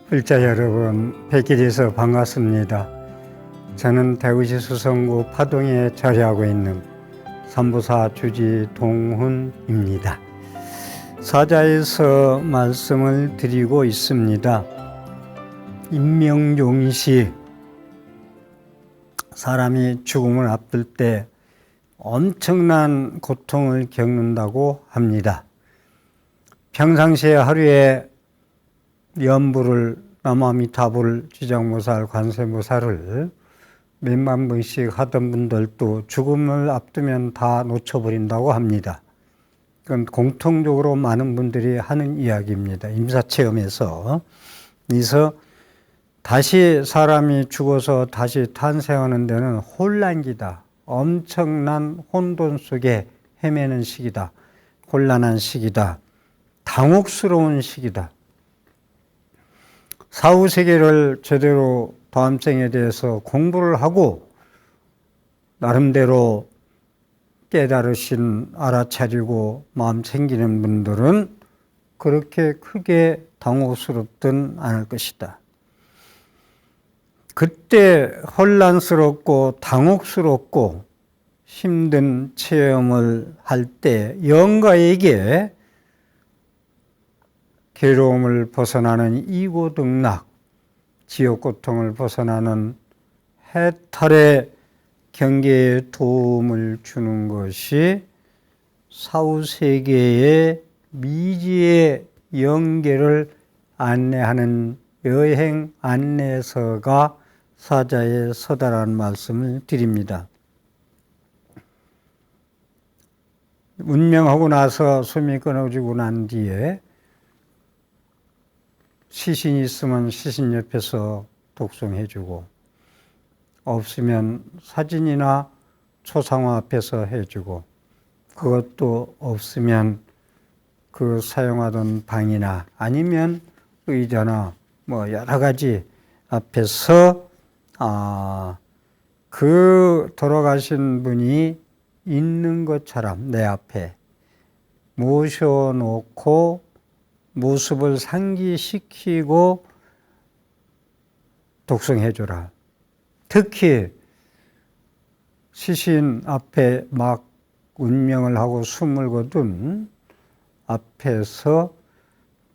글자 여러분, 뵙기돼서 반갑습니다. 저는 대구시 수성구 파동에 자리하고 있는 삼부사 주지 동훈입니다. 사자에서 말씀을 드리고 있습니다. 임명종시, 사람이 죽음을 앞둘 때 엄청난 고통을 겪는다고 합니다. 평상시에 하루에 연부를, 나무아미타불, 지장보살, 관세음보살을 몇만 번씩 하던 분들도 죽음을 앞두면 다 놓쳐버린다고 합니다. 그건 공통적으로 많은 분들이 하는 이야기입니다. 임사체험에서. 그래서 다시 사람이 죽어서 다시 탄생하는 데는 혼란기다. 엄청난 혼돈 속에 헤매는 시기다. 곤란한 시기다. 당혹스러운 시기다. 사후세계를 제대로 다음 생에 대해서 공부를 하고 나름대로 깨달으신, 알아차리고 마음 챙기는 분들은 그렇게 크게 당혹스럽든 않을 것이다. 그때 혼란스럽고 당혹스럽고 힘든 체험을 할 때 영가에게 괴로움을 벗어나는 이고등락, 지옥고통을 벗어나는 해탈의 경계에 도움을 주는 것이 사후세계의 미지의 영계를 안내하는 여행 안내서가 사자의 서다라는 말씀을 드립니다. 운명하고 나서 숨이 끊어지고 난 뒤에 시신이 있으면 시신 옆에서 독송해주고, 없으면 사진이나 초상화 앞에서 해주고, 그것도 없으면 그 사용하던 방이나 아니면 의자나 뭐 여러 가지 앞에서 그 돌아가신 분이 있는 것처럼 내 앞에 모셔놓고 모습을 상기시키고 독송해주라. 특히 시신 앞에 막 운명을 하고 숨을 거둔 앞에서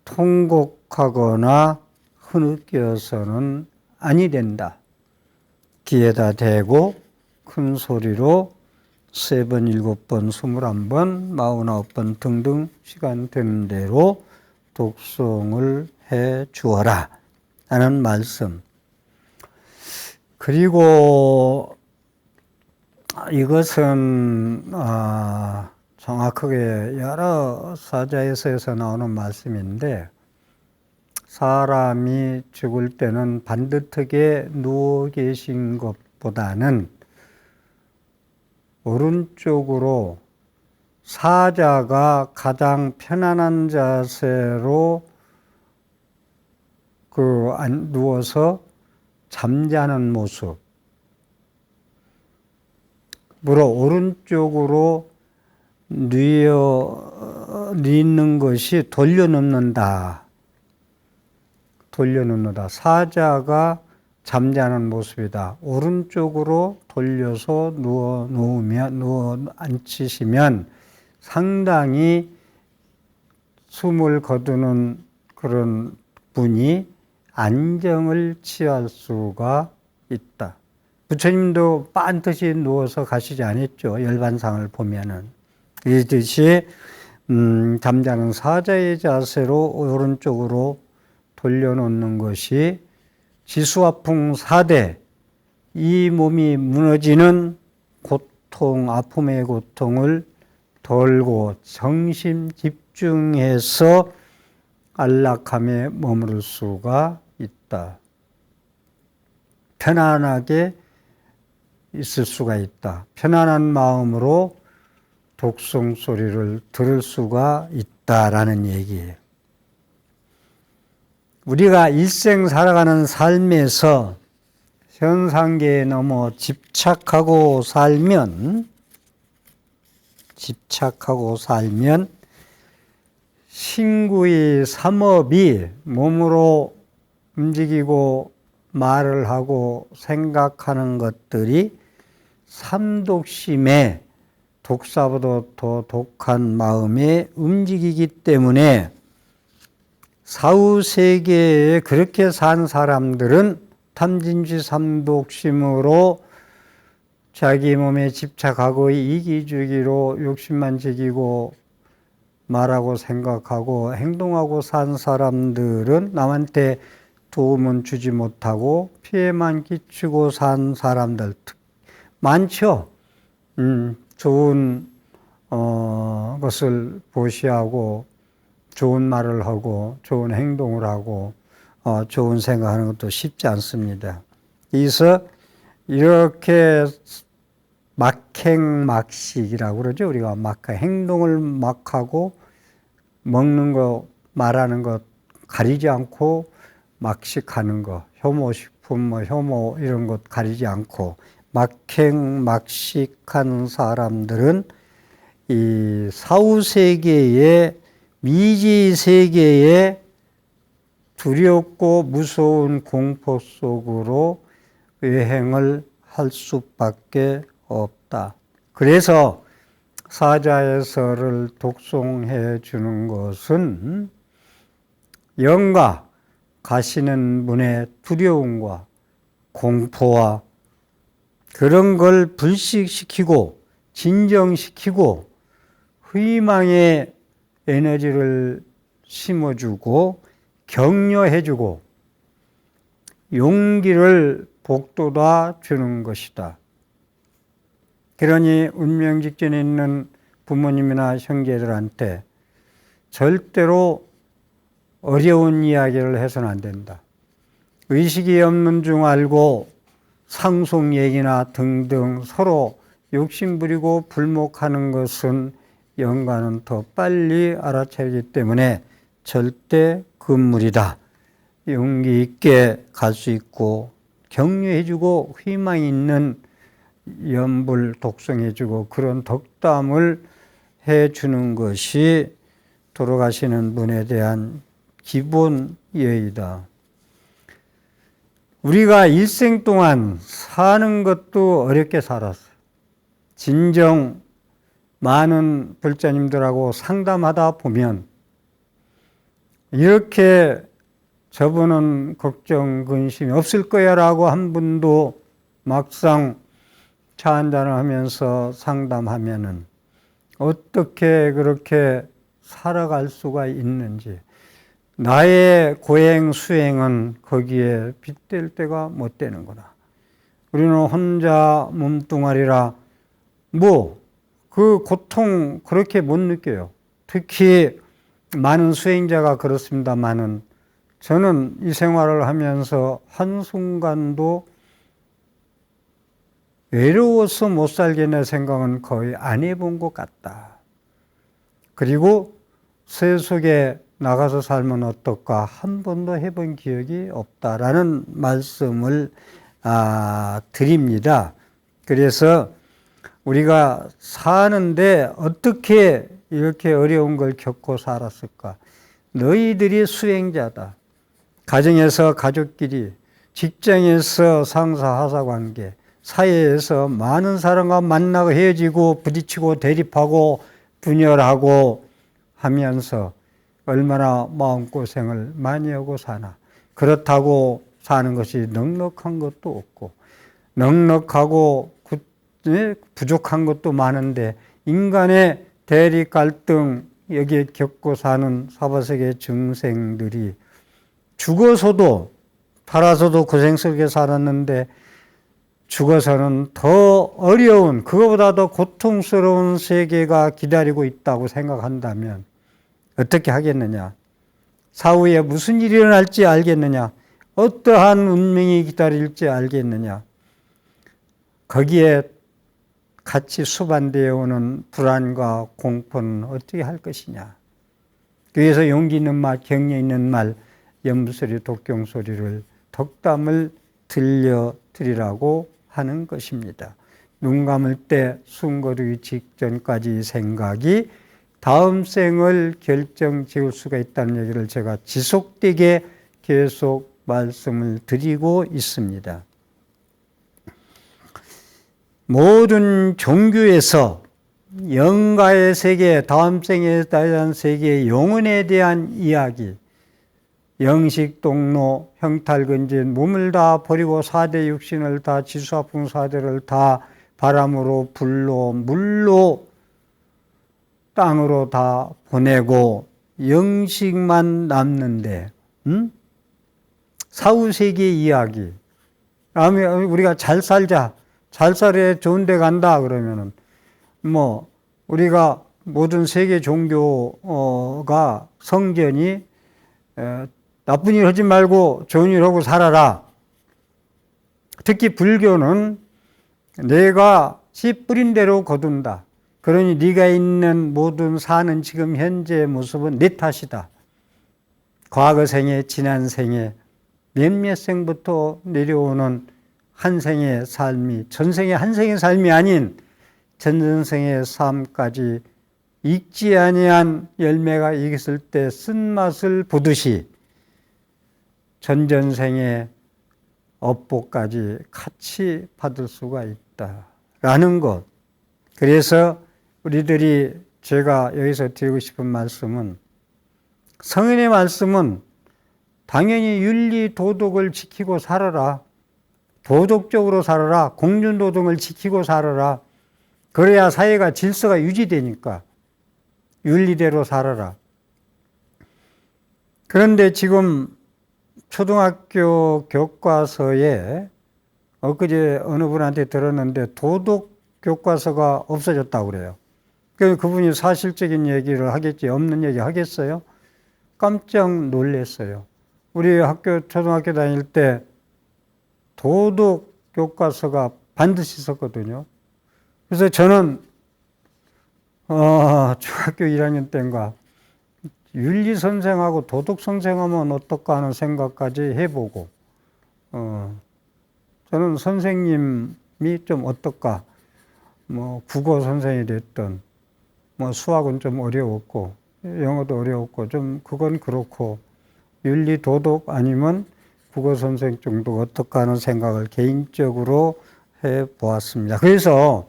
통곡하거나 흐느껴서는 아니 된다. 귀에다 대고 큰 소리로 3번, 7번, 21번, 49번 등등 시간 되는 대로 독송을 해 주어라 라는 말씀. 그리고 이것은 정확하게 여러 사자에서에서 나오는 말씀인데, 사람이 죽을 때는 반듯하게 누워 계신 것보다는 오른쪽으로 사자가 가장 편안한 자세로 누워서 잠자는 모습. 물어 오른쪽으로 뉘는 것이 돌려눕는다. 돌려눕는다. 사자가 잠자는 모습이다. 오른쪽으로 돌려서 누워 앉히시면 상당히 숨을 거두는 그런 분이 안정을 취할 수가 있다. 부처님도 반드시 누워서 가시지 않았죠. 열반상을 보면은. 이듯이 잠자는 사자의 자세로 오른쪽으로 돌려놓는 것이 지수화풍 4대, 이 몸이 무너지는 고통, 아픔의 고통을 덜고 정심 집중해서 안락함에 머무를 수가 있다. 편안하게 있을 수가 있다. 편안한 마음으로 독송 소리를 들을 수가 있다라는 얘기예요. 우리가 일생 살아가는 삶에서 현상계에 넘어 집착하고 살면 신구의 삼업이 몸으로 움직이고 말을 하고 생각하는 것들이 삼독심에 독사보다 더 독한 마음에 움직이기 때문에 사후세계에 그렇게 산 사람들은 탐진치 삼독심으로 자기 몸에 집착하고 이기주기로 욕심만 지기고 말하고 생각하고 행동하고 산 사람들은 남한테 도움은 주지 못하고 피해만 끼치고 산 사람들 많죠. 좋은 것을 보시하고 좋은 말을 하고 좋은 행동을 하고 좋은 생각하는 것도 쉽지 않습니다. 그래서 이렇게 막행막식이라고 그러죠. 우리가 행동을 막 하고 먹는 거 말하는 것 가리지 않고 막식하는 거 혐오식품 혐오 이런 것 가리지 않고 막행막식한 사람들은 이 사후세계의 미지세계의 두렵고 무서운 공포 속으로 여행을 할 수밖에 없다. 그래서 사자해설을 독송해 주는 것은 영가 가시는 분의 두려움과 공포와 그런 걸 불식시키고 진정시키고 희망의 에너지를 심어주고 격려해주고 용기를 북돋아 주는 것이다. 그러니 운명 직전에 있는 부모님이나 형제들한테 절대로 어려운 이야기를 해서는 안 된다. 의식이 없는 중 알고 상속 얘기나 등등 서로 욕심부리고 불목하는 것은 영가는 더 빨리 알아차리기 때문에 절대 금물이다. 용기 있게 갈 수 있고 격려해주고 희망 있는 연불 독송해주고 그런 덕담을 해주는 것이 돌아가시는 분에 대한 기본 예의다. 우리가 일생 동안 사는 것도 어렵게 살았어요. 진정 많은 불자님들하고 상담하다 보면 이렇게 저분은 걱정, 근심이 없을 거야 라고 한 분도 막상 차 한잔을 하면서 상담하면은 어떻게 그렇게 살아갈 수가 있는지 나의 고행, 수행은 거기에 빗댈 때가 못 되는구나. 우리는 혼자 몸뚱아리라 그 고통 그렇게 못 느껴요. 특히 많은 수행자가 그렇습니다만은 저는 이 생활을 하면서 한순간도 외로워서 못 살겠네 생각은 거의 안 해본 것 같다. 그리고 세속에 나가서 살면 어떨까 한 번도 해본 기억이 없다라는 말씀을 드립니다. 그래서 우리가 사는데 어떻게 이렇게 어려운 걸 겪고 살았을까? 너희들이 수행자다. 가정에서 가족끼리, 직장에서 상사 하사 관계, 사회에서 많은 사람과 만나고 헤어지고 부딪히고 대립하고 분열하고 하면서 얼마나 마음고생을 많이 하고 사나. 그렇다고 사는 것이 넉넉한 것도 없고 넉넉하고 부족한 것도 많은데 인간의 대립 갈등 여기에 겪고 사는 사바세계 중생들이 죽어서도 살아서도 고생스럽게 살았는데 죽어서는 더 어려운 그거보다 더 고통스러운 세계가 기다리고 있다고 생각한다면 어떻게 하겠느냐? 사후에 무슨 일이 일어날지 알겠느냐? 어떠한 운명이 기다릴지 알겠느냐? 거기에 같이 수반되어 오는 불안과 공포는 어떻게 할 것이냐? 그래서 용기 있는 말, 격려 있는 말, 염소리, 독경소리를 덕담을 들려드리라고 하는 것입니다. 눈 감을 때 숨 거두기 직전까지 생각이 다음 생을 결정 지을 수가 있다는 얘기를 제가 지속되게 계속 말씀을 드리고 있습니다. 모든 종교에서 영가의 세계, 다음 생에 대한 세계, 영혼에 대한 이야기, 영식, 동로, 형탈근진, 몸을 다 버리고 사대 육신을 다 지수화풍 사대를 다 바람으로 불로 물로 땅으로 다 보내고 영식만 남는데 사후세계 이야기, 다음에 우리가 잘 살자, 잘 살에 좋은 데 간다 그러면은 뭐 우리가 모든 세계 종교가 성전이 나쁜 일 하지 말고 좋은 일 하고 살아라. 특히 불교는 내가 씨 뿌린 대로 거둔다. 그러니 네가 있는 모든 사는 지금 현재의 모습은 네 탓이다. 과거 생에, 지난 생에, 몇몇 생부터 내려오는 한 생의 삶이, 전생의 한 생의 삶이 아닌 전전생의 삶까지 익지 아니한 열매가 익었을 때 쓴맛을 보듯이 전전생의 업보까지 같이 받을 수가 있다라는 것. 그래서 우리들이 제가 여기서 드리고 싶은 말씀은, 성인의 말씀은 당연히 윤리 도덕을 지키고 살아라. 도덕적으로 살아라. 공준도덕을 지키고 살아라. 그래야 사회가 질서가 유지되니까 윤리대로 살아라. 그런데 지금 초등학교 교과서에 엊그제 어느 분한테 들었는데 도덕 교과서가 없어졌다고 그래요. 그분이 사실적인 얘기를 하겠지, 없는 얘기 하겠어요? 깜짝 놀랐어요. 우리 초등학교 다닐 때 도덕 교과서가 반드시 있었거든요. 그래서 저는 중학교 1학년 때인가 윤리 선생하고 도덕 선생하면 어떨까 하는 생각까지 해보고, 저는 선생님이 좀 어떨까, 뭐 국어 선생이 됐던, 뭐 수학은 좀 어려웠고 영어도 어려웠고 좀 그건 그렇고 윤리 도덕 아니면 국어 선생 정도 어떨까 하는 생각을 개인적으로 해보았습니다. 그래서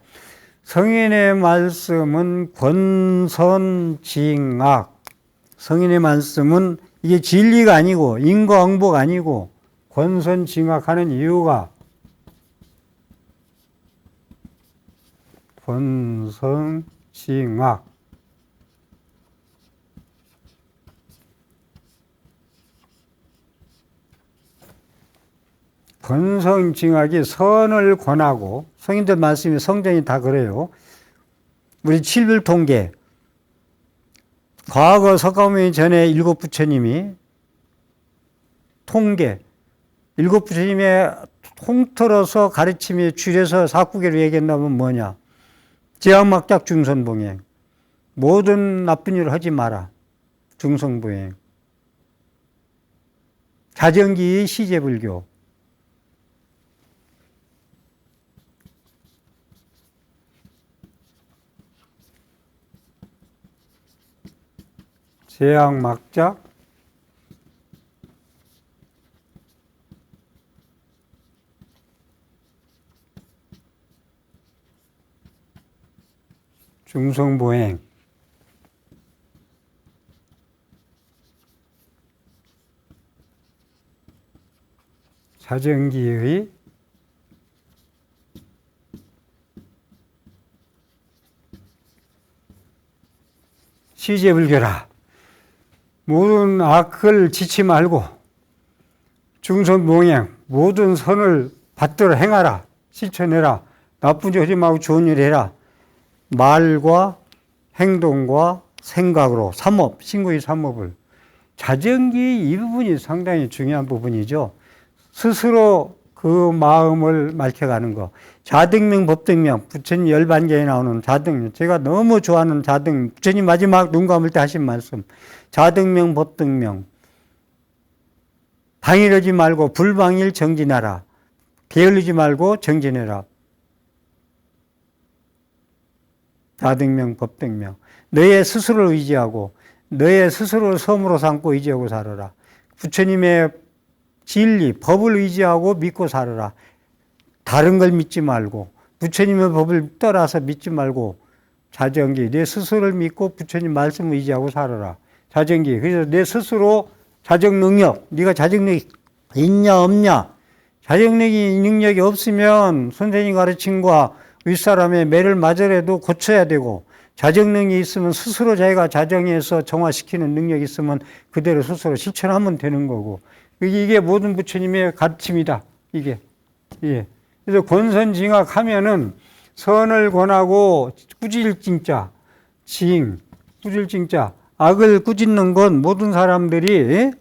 성인의 말씀은 권선징악, 성인의 말씀은 이게 진리가 아니고 인과응보가 아니고 권선징악하는 이유가, 권선징악, 권선징악이 선을 권하고, 성인들 말씀이 성전이 다 그래요. 우리 칠불통계, 과거 석가모니 전에 일곱 부처님이 통계, 일곱 부처님의 통틀어서 가르침이 줄여서 사구계로 얘기한다면 뭐냐? 제약막작 중선봉행, 모든 나쁜 일을 하지 마라, 중성보행, 자정기의 시제불교, 제약막작, 중성보행, 자정기의 시제불교라. 모든 악을 지치 말고 중선봉행, 모든 선을 받들어 행하라, 실천해라, 나쁜 일 하지 말고 좋은 일 해라. 말과 행동과 생각으로 삼업, 신구의 삼업을, 자정기 이 부분이 상당히 중요한 부분이죠. 스스로 그 마음을 밝혀가는 거. 자등명, 법등명, 부처님 열반계에 나오는 자등명, 제가 너무 좋아하는 자등명, 부처님 마지막 눈 감을 때 하신 말씀, 자등명, 법등명, 방일하지 말고 불방일 정진하라, 게을르지 말고 정진해라. 자등명, 법등명, 너의 스스로를 의지하고 너의 스스로를 섬으로 삼고 의지하고 살아라. 부처님의 진리, 법을 의지하고 믿고 살아라. 다른 걸 믿지 말고 부처님의 법을 떠나서 믿지 말고 자정기, 내 스스로를 믿고 부처님 말씀을 의지하고 살아라. 자정기, 그래서 내 스스로 자정 능력, 네가 자정력이 있냐 없냐. 자정력이 능력이 없으면 선생님 가르침과 윗사람의 매를 맞으려도 고쳐야 되고, 자정능력이 있으면 스스로 자기가 자정해서 정화시키는 능력이 있으면 그대로 스스로 실천하면 되는 거고, 이게 모든 부처님의 가르침이다. 이게. 예. 그래서 권선징악 하면은 선을 권하고 꾸질징자, 징, 꾸질징자, 악을 꾸짖는 건 모든 사람들이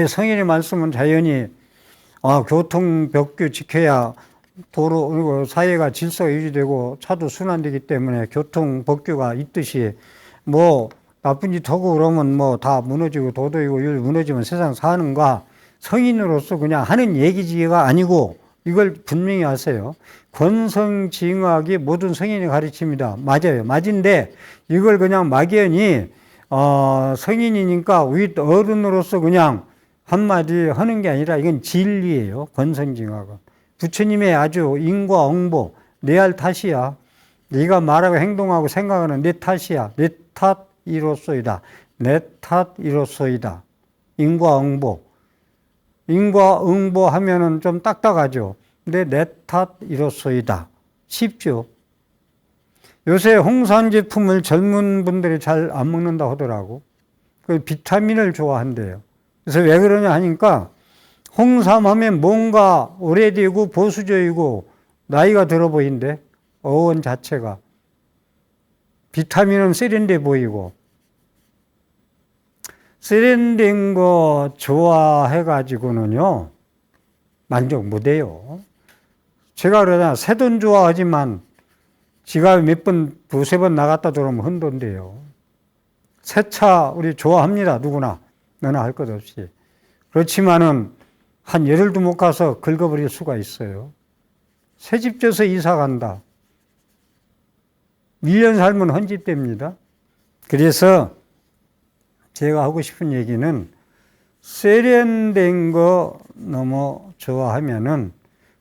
성인의 말씀은 자연히 교통 벽규 지켜야 도로 사회가 질서가 유지되고 차도 순환되기 때문에 교통 법규가 있듯이 뭐 나쁜 짓 하고 그러면 뭐 다 무너지고 도덕이고 윤리 무너지면 세상 사는가, 성인으로서 그냥 하는 얘기지가 아니고 이걸 분명히 아세요. 권성징악이 모든 성인의 가르침이다. 맞아요. 맞은데 이걸 그냥 막연히 성인이니까 윗 어른으로서 그냥 한마디 하는 게 아니라 이건 진리예요. 권성징악은. 부처님의 아주 인과응보, 내 할 탓이야. 네가 말하고 행동하고 생각하는 내 탓이야. 내 탓이로소이다. 내 탓이로소이다. 인과응보. 인과응보 하면은 좀 딱딱하죠. 근데 내 탓이로소이다. 쉽죠. 요새 홍삼 제품을 젊은 분들이 잘 안 먹는다 하더라고. 그 비타민을 좋아한대요. 그래서 왜 그러냐 하니까 홍삼 하면 뭔가 오래되고 보수적이고 나이가 들어 보인대. 어원 자체가. 비타민은 세련돼 보이고. 세련된 거 좋아해가지고는요, 만족 못해요. 제가 그러잖아. 새 돈 좋아하지만 지가 몇 번, 두세 번 나갔다 들어오면 흔돈데요. 새 차 우리 좋아합니다. 누구나. 너나 할 것 없이. 그렇지만은 한 열흘도 못 가서 긁어버릴 수가 있어요. 새 집 져서 이사 간다. 1년 살면 헌집됩니다. 그래서 제가 하고 싶은 얘기는 세련된 거 너무 좋아하면은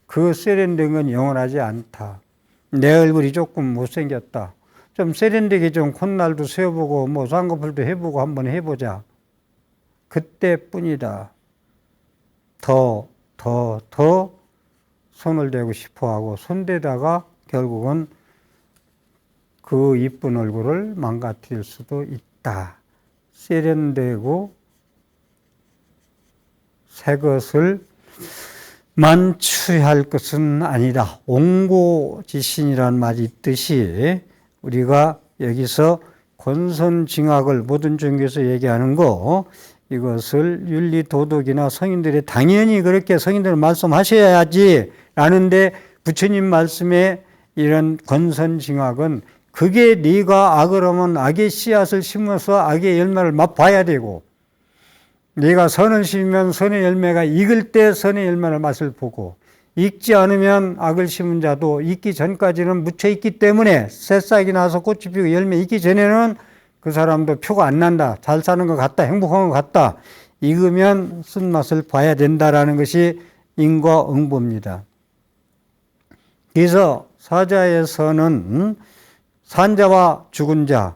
그 세련된 건 영원하지 않다. 내 얼굴이 조금 못생겼다. 좀 세련되게 좀 콧날도 세워보고 뭐 쌍꺼풀도 해보고 한번 해보자. 그때뿐이다. 더 손을 대고 싶어 하고 손대다가 결국은 그 이쁜 얼굴을 망가뜨릴 수도 있다. 세련되고 새 것을 만취할 것은 아니다. 옹고지신이라는 말이 있듯이 우리가 여기서 권선징악을 모든 종교에서 얘기하는 거, 이것을 윤리 도덕이나 성인들이 당연히 그렇게 성인들 말씀하셔야지 라는데, 부처님 말씀에 이런 권선징악은 그게 네가 악을 하면 악의 씨앗을 심어서 악의 열매를 맛봐야 되고, 네가 선을 심으면 선의 열매가 익을 때 선의 열매를 맛을 보고, 익지 않으면 악을 심은 자도 익기 전까지는 묻혀 있기 때문에 새싹이 나서 꽃이 피고 열매 익기 전에는 그 사람도 표가 안 난다. 잘 사는 것 같다. 행복한 것 같다. 익으면 쓴맛을 봐야 된다라는 것이 인과응보입니다. 그래서 사자에서는 산자와 죽은 자,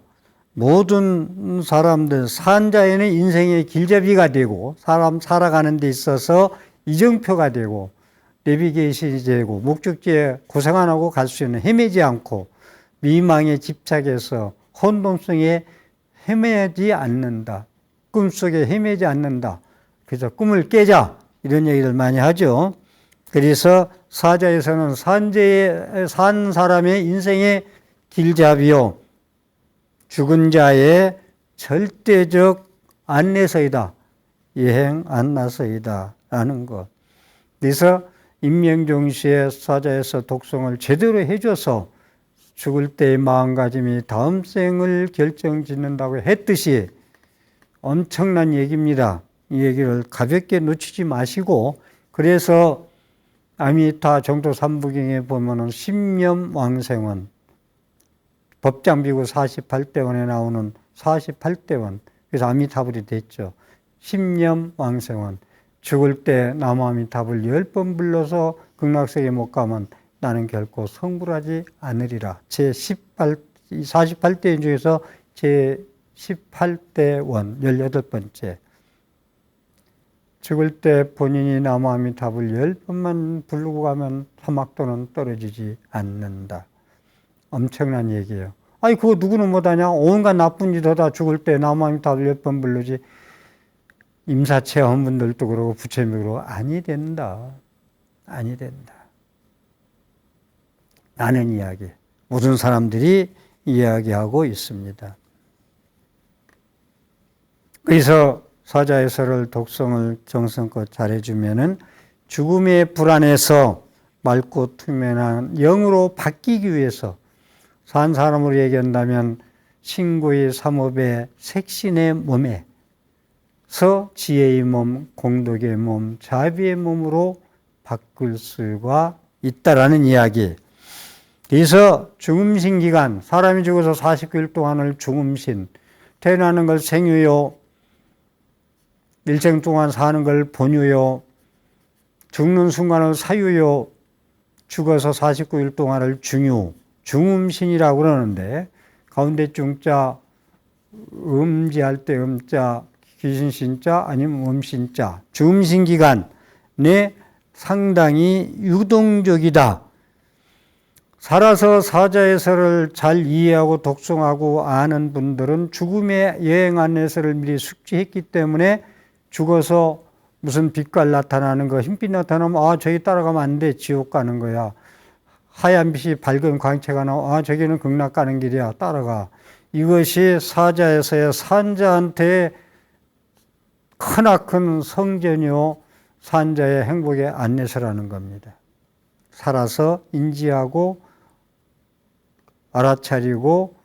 모든 사람들, 산자에는 인생의 길잡이가 되고 사람 살아가는 데 있어서 이정표가 되고 내비게이션이 되고 목적지에 고생 안 하고 갈 수 있는, 헤매지 않고 미망에 집착해서 혼돈성에 헤매지 않는다. 꿈속에 헤매지 않는다. 그래서 꿈을 깨자 이런 얘기를 많이 하죠. 그래서 사자에서는 산 사람의 인생의 길잡이요, 죽은 자의 절대적 안내서이다. 여행 안나서이다 라는 것. 그래서 임명종시의 사자에서 독송을 제대로 해줘서 죽을 때의 마음가짐이 다음 생을 결정짓는다고 했듯이 엄청난 얘기입니다. 이 얘기를 가볍게 놓치지 마시고, 그래서 아미타 정도 삼부경에 보면은 십념왕생원, 법장비구 48대원에 나오는 48대원, 그래서 아미타불이 됐죠. 십념 왕생원. 죽을 때 나무아미탑을 10번 불러서 극락세계 못 가면 나는 결코 성불하지 않으리라. 제18, 48대 중에서 제18대 원, 18번째. 죽을 때 본인이 나무아미탑을 10번만 부르고 가면 사막도는 떨어지지 않는다. 엄청난 얘기예요. 아니 그거 누구는 못하냐? 온갖 나쁜 짓 하다 죽을 때 나무아미탑을 10번 부르지. 임사체험 분들도 그러고 부처님도 그러고 아니 된다. 아니 된다. 라는 이야기. 모든 사람들이 이야기하고 있습니다. 그래서 사자에서를 독성을 정성껏 잘해주면은 죽음의 불안에서 맑고 투명한 영으로 바뀌기 위해서 산 사람으로 얘기한다면 신구의 삼업의 색신의 몸에서 지혜의 몸, 공덕의 몸, 자비의 몸으로 바꿀 수가 있다라는 이야기. 그래서 중음신 기간, 사람이 죽어서 49일 동안을 중음신, 태어나는 걸 생유요, 일생 동안 사는 걸 본유요, 죽는 순간을 사유요, 죽어서 49일 동안을 중유, 중음신이라고 그러는데 가운데 중자, 음지할 때 음자, 귀신신자 아니면 음신자, 중음신 기간에 상당히 유동적이다. 살아서 사자에서를 잘 이해하고 독송하고 아는 분들은 죽음의 여행 안내서를 미리 숙지했기 때문에 죽어서 무슨 빛깔 나타나는 거, 흰빛 나타나면 아 저기 따라가면 안 돼, 지옥 가는 거야. 하얀 빛이 밝은 광채가 나와 아 저기는 극락 가는 길이야, 따라가. 이것이 사자에서의 산자한테 크나큰 성전이요 산자의 행복의 안내서라는 겁니다. 살아서 인지하고 알아차리고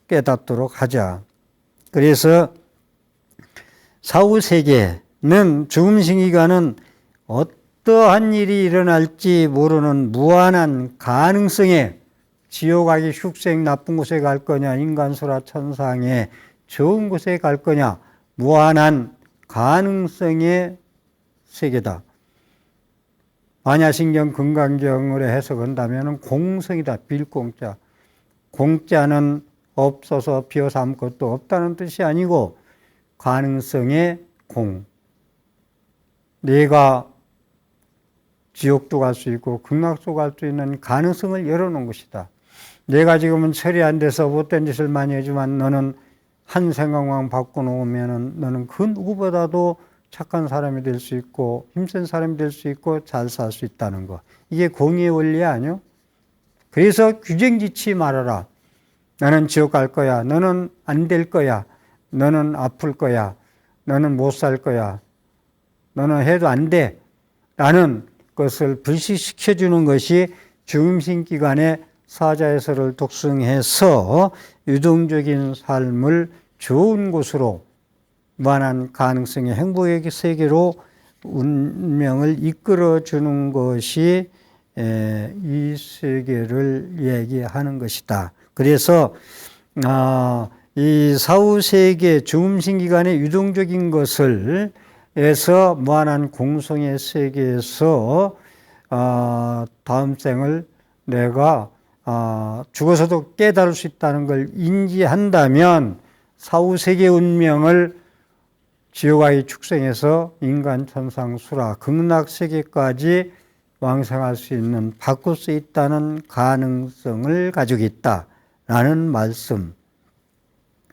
깨닫도록 하자. 그래서 사후세계는 죽음신 기간은 어떠한 일이 일어날지 모르는 무한한 가능성에 지옥 가기 흉생 나쁜 곳에 갈 거냐 인간수라 천상에 좋은 곳에 갈 거냐 무한한 가능성의 세계다. 만야신경 금강경으로 해석한다면 공성이다. 빌공짜. 공짜는 없어서 비어서 아무것도 없다는 뜻이 아니고 가능성의 공. 내가 지옥도 갈 수 있고 극락도 갈 수 있는 가능성을 열어놓은 것이다. 내가 지금은 처리 안 돼서 못된 짓을 많이 하지만 너는 한 생각만 바꿔놓으면 너는 그 누구보다도 착한 사람이 될 수 있고 힘센 사람이 될 수 있고 잘 살 수 있다는 거. 이게 공의의 원리 아니요? 그래서 규정 짓지 말아라. 너는 지옥 갈 거야. 너는 안 될 거야. 너는 아플 거야. 너는 못 살 거야. 너는 해도 안 돼. 라는 것을 불식시켜주는 것이 중음신 기간에 사자에서를 독성해서 유동적인 삶을 좋은 곳으로 무한한 가능성의 행복의 세계로 운명을 이끌어주는 것이 이 세계를 얘기하는 것이다. 그래서 이 사후세계 중음신 기간의 유동적인 것을 해서 무한한 공성의 세계에서 다음 생을 내가 죽어서도 깨달을 수 있다는 걸 인지한다면 사후세계 운명을 지옥아의 축생에서 인간, 천상, 수라, 극락세계까지 왕생할 수 있는, 바꿀 수 있다는 가능성을 가지고 있다라는 말씀.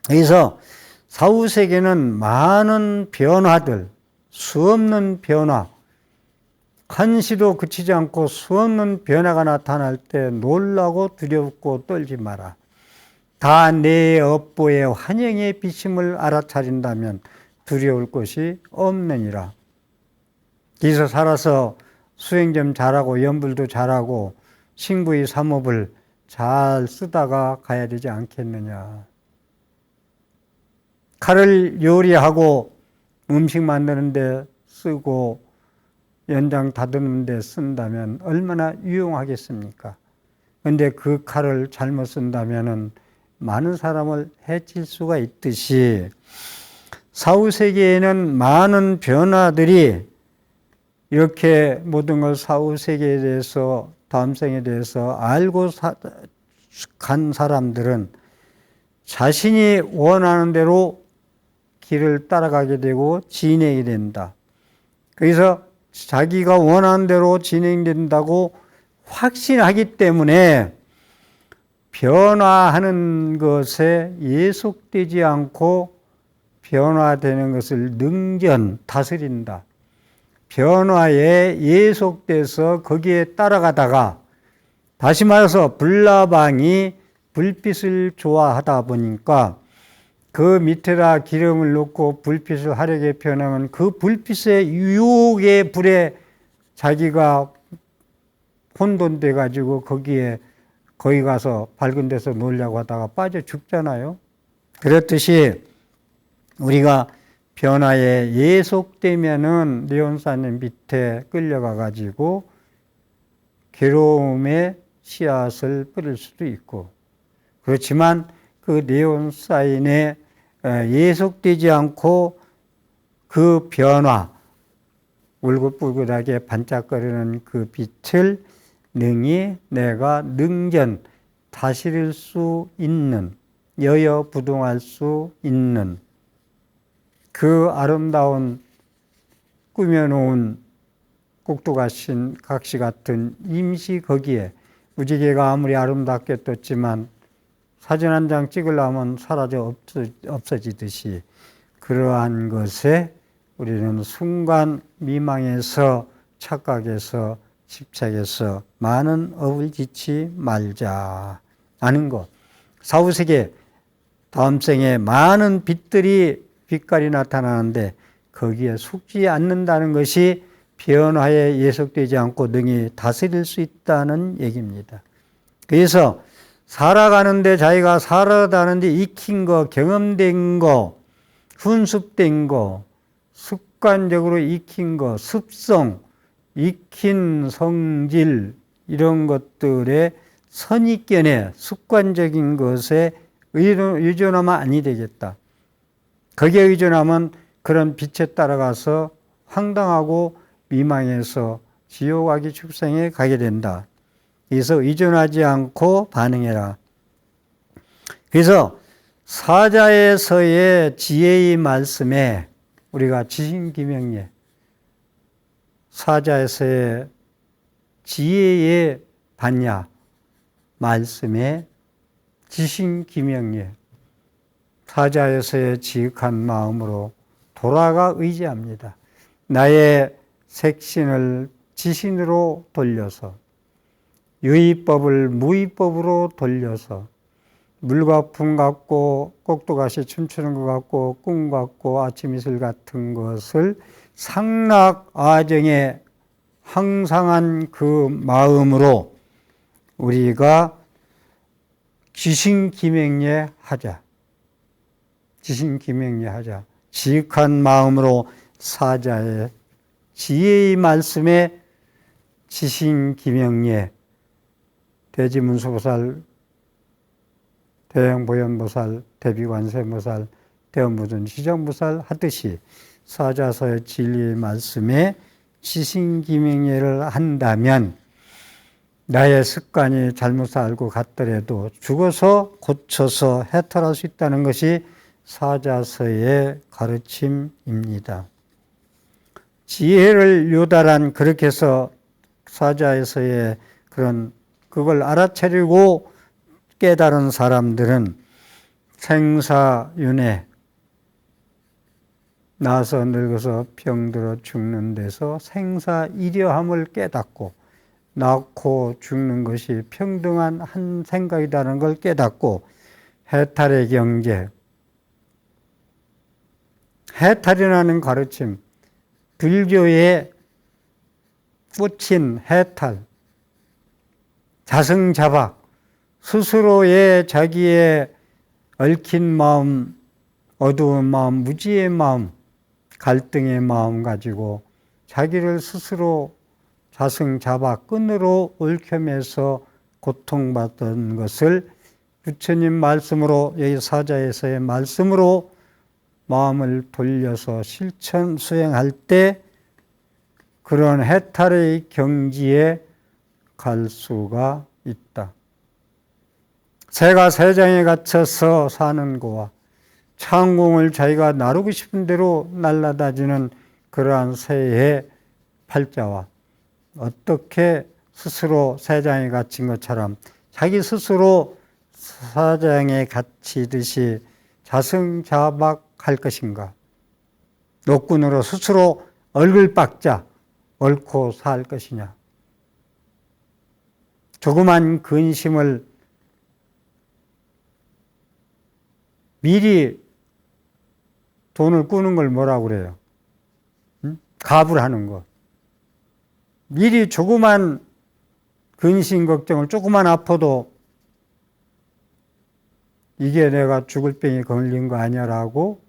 그래서 사후세계는 많은 변화들, 수없는 변화, 한시도 그치지 않고 수없는 변화가 나타날 때 놀라고 두렵고 떨지 마라. 다 내 업보의 환영의 비심을 알아차린다면 두려울 것이 없느니라. 그래서 살아서 수행 좀 잘하고 연불도 잘하고 신구의 삼업을 잘 쓰다가 가야 되지 않겠느냐. 칼을 요리하고 음식 만드는 데 쓰고 연장 다듬는 데 쓴다면 얼마나 유용하겠습니까? 그런데 그 칼을 잘못 쓴다면 많은 사람을 해칠 수가 있듯이 사후세계에는 많은 변화들이 이렇게 모든 걸 사후세계에 대해서 다음 생에 대해서 알고 간 사람들은 자신이 원하는 대로 길을 따라가게 되고 진행이 된다. 그래서 자기가 원하는 대로 진행된다고 확신하기 때문에 변화하는 것에 예속되지 않고 변화되는 것을 능전 다스린다. 변화에 예속돼서 거기에 따라가다가 다시 말해서 불나방이 불빛을 좋아하다 보니까 그 밑에다 기름을 넣고 불빛을 하려게 펴놓으면 그 불빛의 유혹의 불에 자기가 혼돈돼 가지고 거기 가서 밝은 데서 놀려고 하다가 빠져 죽잖아요. 그렇듯이 우리가 변화에 예속되면은 네온산의 밑에 끌려가 가지고 괴로움의 씨앗을 뿌릴 수도 있고, 그렇지만 그 네온사인에 예속되지 않고 그 변화, 울긋불긋하게 반짝거리는 그 빛을 능히 내가 능전 다스릴 수 있는, 여여부동할 수 있는 그 아름다운 꾸며놓은 꼭두각시 같은 임시 거기에 무지개가 아무리 아름답게 떴지만 사진 한 장 찍으려면 사라져 없어지듯이 그러한 것에 우리는 순간 미망해서 착각해서 집착해서 많은 업을 짓지 말자 하는 것. 사후세계 다음 생에 많은 빛들이 빛깔이 나타나는데 거기에 속지 않는다는 것이 변화에 예속되지 않고 능히 다스릴 수 있다는 얘기입니다. 그래서 살아가는데 자기가 살아가는데 익힌 거, 경험된 거, 훈습된 거, 습관적으로 익힌 거, 습성, 익힌 성질 이런 것들의 선입견에 습관적인 것에 의존하면 아니 되겠다. 거기에 의존하면 그런 빛에 따라가서 황당하고 미망해서 지옥아기 축생에 가게 된다. 그래서 의존하지 않고 반응해라. 그래서 사자에서의 지혜의 말씀에 우리가 지신기명예, 사자에서의 지혜의 반야 말씀에 지신기명예, 사자에서의 지극한 마음으로 돌아가 의지합니다. 나의 색신을 지신으로 돌려서 유의법을 무의법으로 돌려서 물과 품 같고 꼭두각시 춤추는 것 같고 꿈 같고 아침 이슬 같은 것을 상락아정에 항상한 그 마음으로 우리가 지신기명예 하자. 지신기명예 하자. 지극한 마음으로 사자의 지혜의 말씀에 지신기명예, 대지문수보살, 대형보현보살, 대비관세음보살, 대원무전시정보살 하듯이 사자서의 진리의 말씀에 지신기명예를 한다면 나의 습관이 잘못 살고 갔더라도 죽어서 고쳐서 해탈할 수 있다는 것이 사자서의 가르침입니다. 지혜를 요달한 그렇게 해서 사자에서의 그걸 알아차리고 깨달은 사람들은 생사윤회, 나서 늙어서 병들어 죽는 데서 생사이려함을 깨닫고 낳고 죽는 것이 평등한 한 생각이라는 걸 깨닫고 해탈의 경제, 해탈이라는 가르침, 불교의 꽃인 해탈, 자승자박, 스스로의 자기의 얽힌 마음, 어두운 마음, 무지의 마음, 갈등의 마음 가지고 자기를 스스로 자승자박, 끈으로 얽혀매서 고통받던 것을 부처님 말씀으로, 여기 사자에서의 말씀으로 마음을 돌려서 실천 수행할 때 그런 해탈의 경지에 갈 수가 있다. 새가 새장에 갇혀서 사는 거와 창공을 자기가 나르고 싶은 대로 날아다니는 그러한 새의 팔자와 어떻게 스스로 새장에 갇힌 것처럼 자기 스스로 사장에 갇히듯이 자승자박할 것인가? 노끈으로 스스로 얼굴 박자 옳고 살 것이냐? 조그만 근심을 미리 돈을 꾸는 걸 뭐라고 그래요? 갑을 하는 거. 미리 조그만 근심 걱정을 조그만 아파도 이게 내가 죽을 병에 걸린 거 아니야라고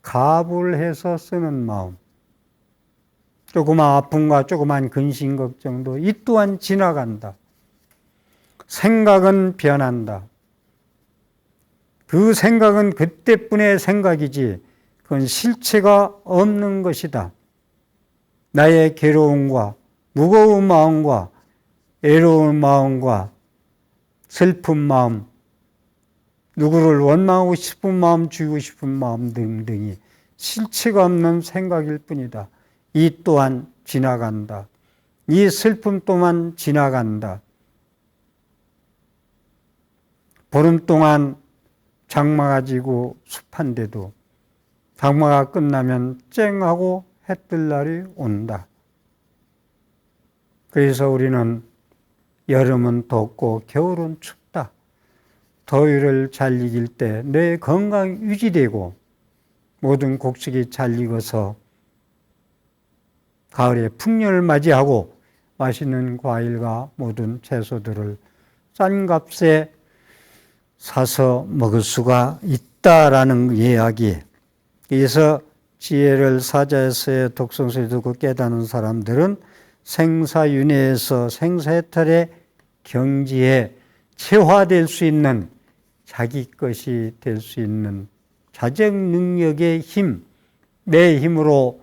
갑을 해서 쓰는 마음. 조그만 아픔과 조그만 근심 걱정도 이 또한 지나간다. 생각은 변한다. 그 생각은 그때뿐의 생각이지 그건 실체가 없는 것이다. 나의 괴로움과 무거운 마음과 애로운 마음과 슬픈 마음, 누구를 원망하고 싶은 마음, 죽이고 싶은 마음 등등이 실체가 없는 생각일 뿐이다. 이 또한 지나간다. 이 슬픔 또한 지나간다. 보름 동안 장마가 지고 습한데도 장마가 끝나면 쨍하고 해 뜰 날이 온다. 그래서 우리는 여름은 덥고 겨울은 춥다. 더위를 잘 이길 때 내 건강이 유지되고 모든 곡식이 잘 익어서 가을에 풍년을 맞이하고 맛있는 과일과 모든 채소들을 싼 값에 사서 먹을 수가 있다라는 이야기. 그래서 지혜를 사자에서의 독성소리 듣고 깨닫는 사람들은 생사윤회에서 생사해탈의 경지에 체화될 수 있는 자기 것이 될 수 있는 자정 능력의 힘, 내 힘으로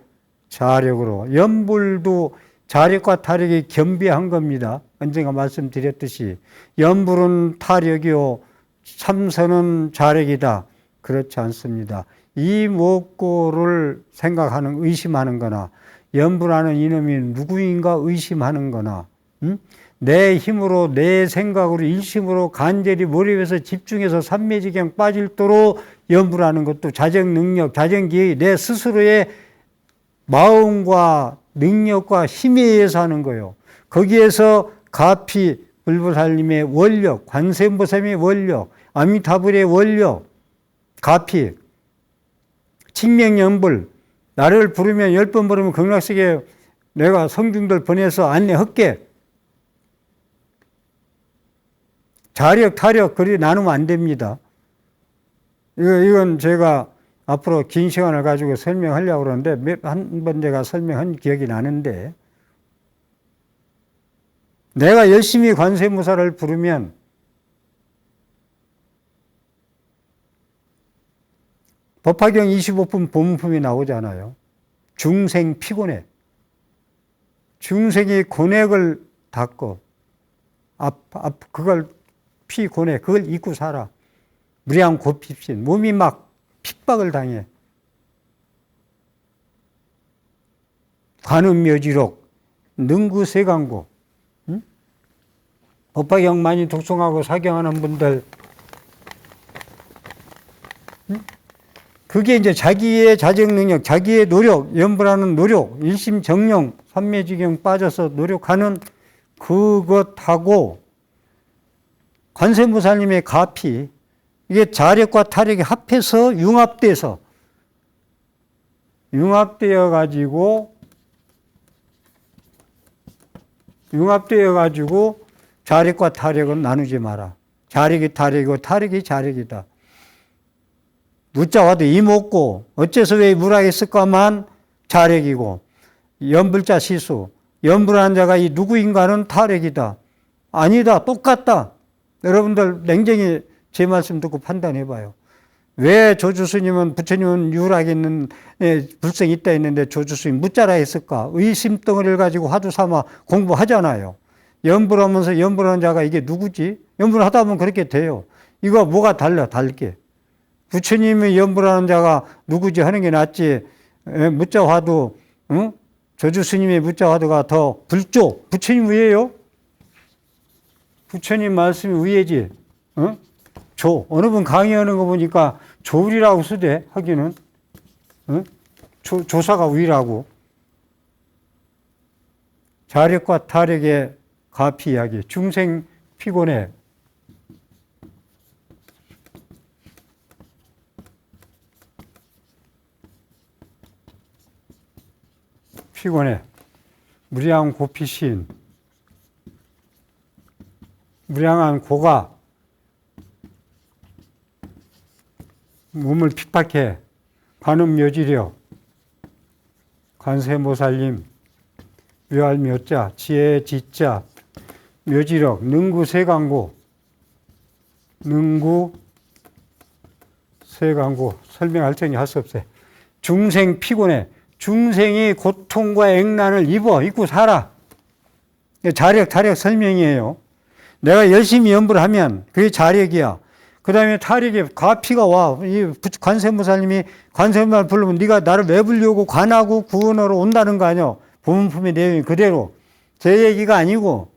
자력으로 염불도 자력과 타력이 겸비한 겁니다. 언젠가 말씀드렸듯이 염불은 타력이요 참선은 자력이다. 그렇지 않습니다. 이 무엇고를 생각하는 의심하는 거나 염불하는 이놈이 누구인가 의심하는 거나 내 힘으로 내 생각으로 일심으로 간절히 몰입해서 집중해서 삼매지경 빠질도록 염불하는 것도 자정능력, 자정기획이 내 스스로의 마음과 능력과 힘에 의해서 하는 거예요. 거기에서 가피 불보살님의 원력, 관세음보살님의 원력, 아미타불의 원력, 가피, 칙명연불, 나를 부르면 10번 부르면 극락세계 내가 성중들 보내서 안내할게. 자력, 타력, 그리 나누면 안 됩니다. 이건 제가 앞으로 긴 시간을 가지고 설명하려고 그러는데 한 번 제가 설명한 기억이 나는데 내가 열심히 관세음보살을 부르면 법화경 25분 본품이 나오잖아요. 중생 피곤해. 중생이 곤액을 닦고 그걸 피곤해. 그걸 잊고 살아. 무량 고핍신. 몸이 막 핍박을 당해. 관음묘지록, 능구세강고. 응? 법화경 많이 독송하고 사경하는 분들, 응? 그게 이제 자기의 자정능력, 자기의 노력, 염불하는 노력, 일심정령, 삼매지경 빠져서 노력하는 그것하고 관세음보살님의 가피, 이게 자력과 타력이 합해서 융합되어 가지고 자력과 타력은 나누지 마라. 자력이 타력이고 타력이 자력이다. 무자 와도 이목고 어째서 왜 무라했을까만 자력이고 염불자 시수 염불한 자가 이 누구인가는 타력이다. 아니다. 똑같다. 여러분들 냉정히 제 말씀 듣고 판단해 봐요. 왜 조주스님은 부처님은 유일하게 있는 불성이 있다 했는데 조주스님 묻자라 했을까? 의심덩어리를 가지고 화두 삼아 공부하잖아요. 연불 하면서 연불하는 자가 이게 누구지? 연불 하다 보면 그렇게 돼요. 이거 뭐가 달라, 달게. 부처님이 연불하는 자가 누구지 하는 게 낫지. 묻자 화두, 응? 조주스님의 묻자 화두가 더 불조. 부처님 위에요? 부처님 말씀이 위에지. 응? 조. 어느 분 강의하는 거 보니까 조울이라고 쓰대, 하기는. 응? 조사가 위라고. 자력과 타력의 가피 이야기. 중생 피곤해. 피곤해. 무량한 고피신. 무량한 고가. 몸을 핍박해. 관음 묘지력. 관세모살림. 묘할 묘자. 지혜 지자. 묘지력. 능구 세강고. 능구 세강고. 설명할 정이 할 수 없어요. 중생 피곤해. 중생이 고통과 액난을 입고 살아. 자력, 타력 설명이에요. 내가 열심히 연불을 하면 그게 자력이야. 그 다음에 타력에 가피가 와. 이 관세무사님이 관세무사를 부르면 네가 나를 왜 불려고 관하고 구원하러 온다는 거 아니야. 본품의 내용이 그대로. 제 얘기가 아니고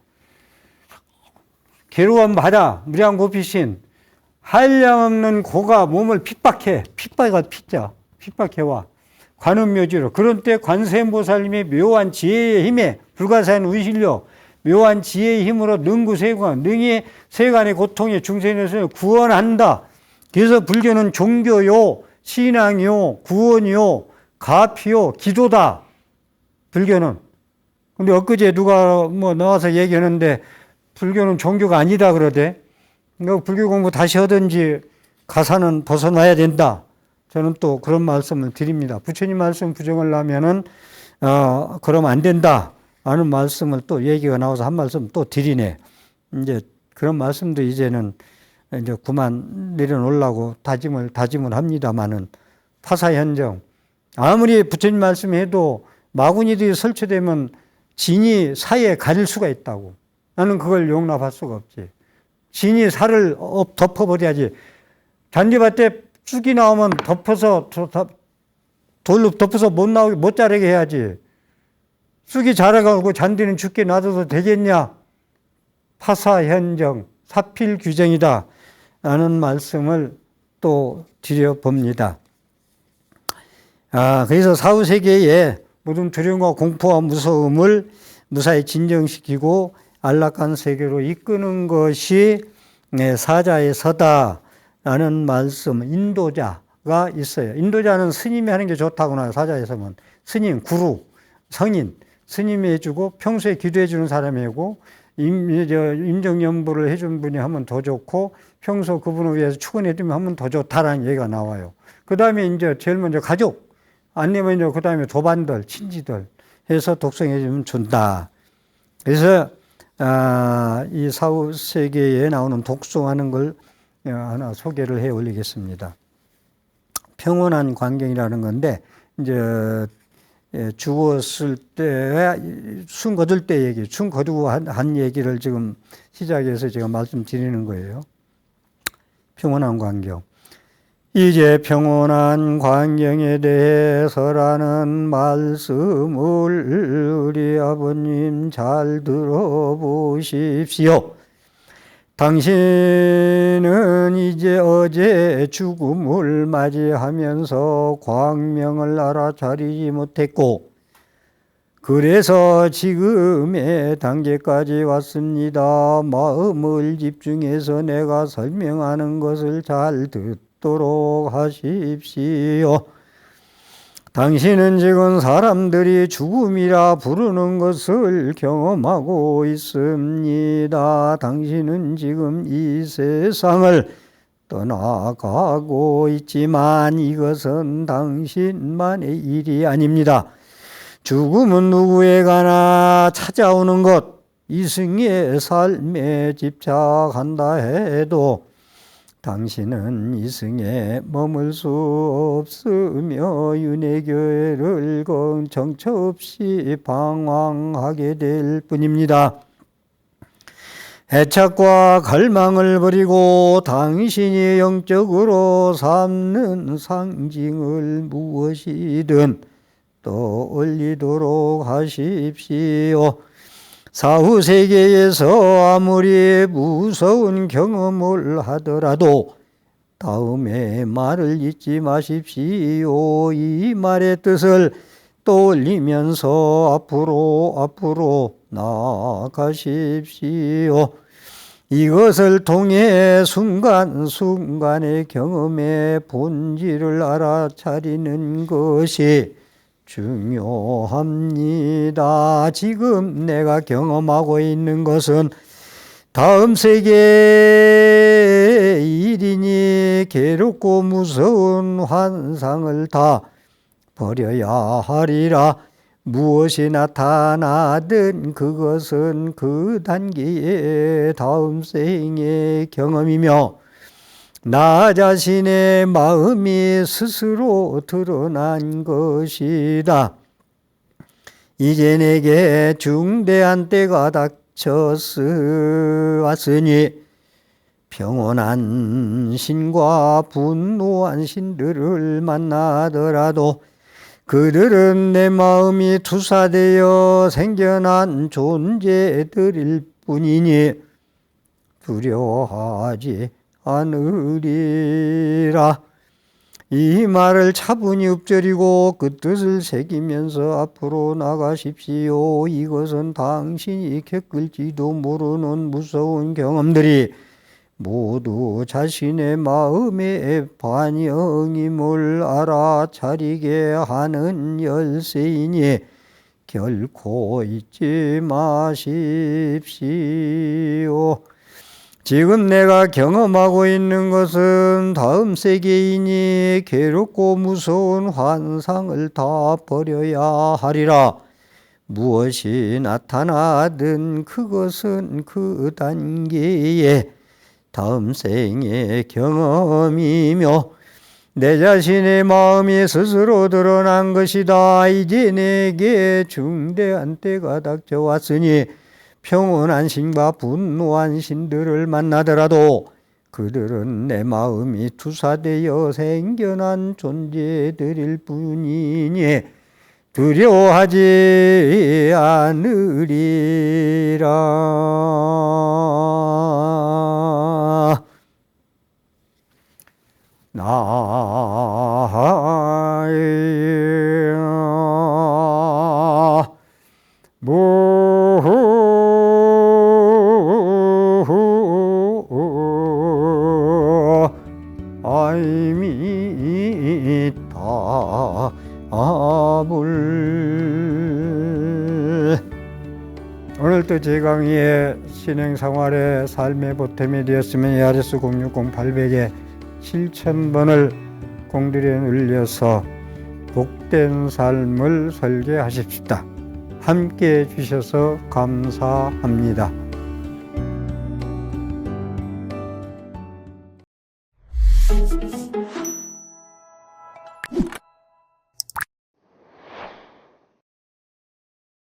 괴로움 받아. 무량 고피신. 한량없는 고가 몸을 핍박해. 핍박이가 피자. 핍박해와. 관음묘지로. 그런 때 관세음보살님의 묘한 지혜의 힘에 불가사한 의실력, 묘한 지혜의 힘으로 능구세관, 능히 세간의 고통에 중생에서 구원한다. 그래서 불교는 종교요, 신앙요, 구원요, 가피요, 기도다. 불교는. 근데 엊그제 누가 나와서 얘기하는데 불교는 종교가 아니다 그러대. 불교 공부 다시 하든지 가사는 벗어나야 된다. 저는 또 그런 말씀을 드립니다. 부처님 말씀 부정을 하면은, 그러면 안 된다. 라는 말씀을 또 얘기가 나와서 한 말씀 또 드리네. 이제 그런 말씀도 이제는 이제 그만 내려놓으려고 다짐을 합니다만은 파사현정. 아무리 부처님 말씀해도 마구니들이 설치되면 진이 사에 가릴 수가 있다고. 나는 그걸 용납할 수가 없지. 진이 살을 덮어버려야지. 잔디밭에 쑥이 나오면 덮어서, 돌로 덮어서 못 자라게 해야지. 쑥이 자라가고 잔디는 죽게 놔둬도 되겠냐? 파사현정, 사필규정이다. 라는 말씀을 또 드려봅니다. 그래서 사후세계에 모든 두려움과 공포와 무서움을 무사히 진정시키고 안락한 세계로 이끄는 것이 사자의 서다. 라는 말씀, 인도자가 있어요. 인도자는 스님이 하는 게 좋다고 나요. 사자에서는. 스님, 구루, 성인, 스님이 해주고 평소에 기도해 주는 사람이고 임정연부를 해준 분이 하면 더 좋고 평소 그분을 위해서 축원해 주면 하면 더 좋다라는 얘기가 나와요. 그 다음에 이제 제일 먼저 가족, 아니면 이제 그 다음에 도반들, 친지들 해서 독성해 주면 준다. 그래서 이 사후 세계에 나오는 독송하는 걸 하나 소개를 해 올리겠습니다. 평온한 광경이라는 건데, 이제, 죽었을 때, 숨 거둘 때 얘기, 숨 거두고 한 얘기를 지금 시작해서 제가 말씀드리는 거예요. 평온한 광경. 이제 평온한 광경에 대해서라는 말씀을 우리 아버님 잘 들어보십시오. 당신은 이제 어제 죽음을 맞이하면서 광명을 알아차리지 못했고 그래서 지금의 단계까지 왔습니다. 마음을 집중해서 내가 설명하는 것을 잘 듣도록 하십시오. 당신은 지금 사람들이 죽음이라 부르는 것을 경험하고 있습니다. 당신은 지금 이 세상을 떠나가고 있지만 이것은 당신만의 일이 아닙니다. 죽음은 누구에게나 찾아오는 것, 이승의 삶에 집착한다 해도 당신은 이승에 머물 수 없으며 윤회교회를 정처 없이 방황하게 될 뿐입니다. 애착과 갈망을 버리고 당신이 영적으로 삼는 상징을 무엇이든 떠올리도록 하십시오. 사후 세계에서 아무리 무서운 경험을 하더라도 다음에 말을 잊지 마십시오. 이 말의 뜻을 떠올리면서 앞으로 나아가십시오. 이것을 통해 순간순간의 경험의 본질을 알아차리는 것이 중요합니다. 지금 내가 경험하고 있는 것은 다음 세계의 일이니 괴롭고 무서운 환상을 다 버려야 하리라. 무엇이 나타나든 그것은 그 단계의 다음 생의 경험이며 나 자신의 마음이 스스로 드러난 것이다. 이제 내게 중대한 때가 닥쳐왔으니 평온한 신과 분노한 신들을 만나더라도 그들은 내 마음이 투사되어 생겨난 존재들일 뿐이니 두려워하지 않으리라. 이 말을 차분히 읊조리고 그 뜻을 새기면서 앞으로 나가십시오. 이것은 당신이 겪을지도 모르는 무서운 경험들이 모두 자신의 마음의 반영임을 알아차리게 하는 열쇠이니 결코 잊지 마십시오. 지금 내가 경험하고 있는 것은 다음 세계이니 괴롭고 무서운 환상을 다 버려야 하리라. 무엇이 나타나든 그것은 그 단계의 다음 생의 경험이며 내 자신의 마음이 스스로 드러난 것이다. 이제 내게 중대한 때가 닥쳐왔으니 평온한 신과 분노한 신들을 만나더라도 그들은 내 마음이 투사되어 생겨난 존재들일 뿐이니 두려워하지 않으리라. 오늘도 제 강의의 신행생활의 삶의 보탬이 되었으면 ARS 060-800에 7000번을 공들여 늘려서 복된 삶을 설계하십시다. 함께해 주셔서 감사합니다.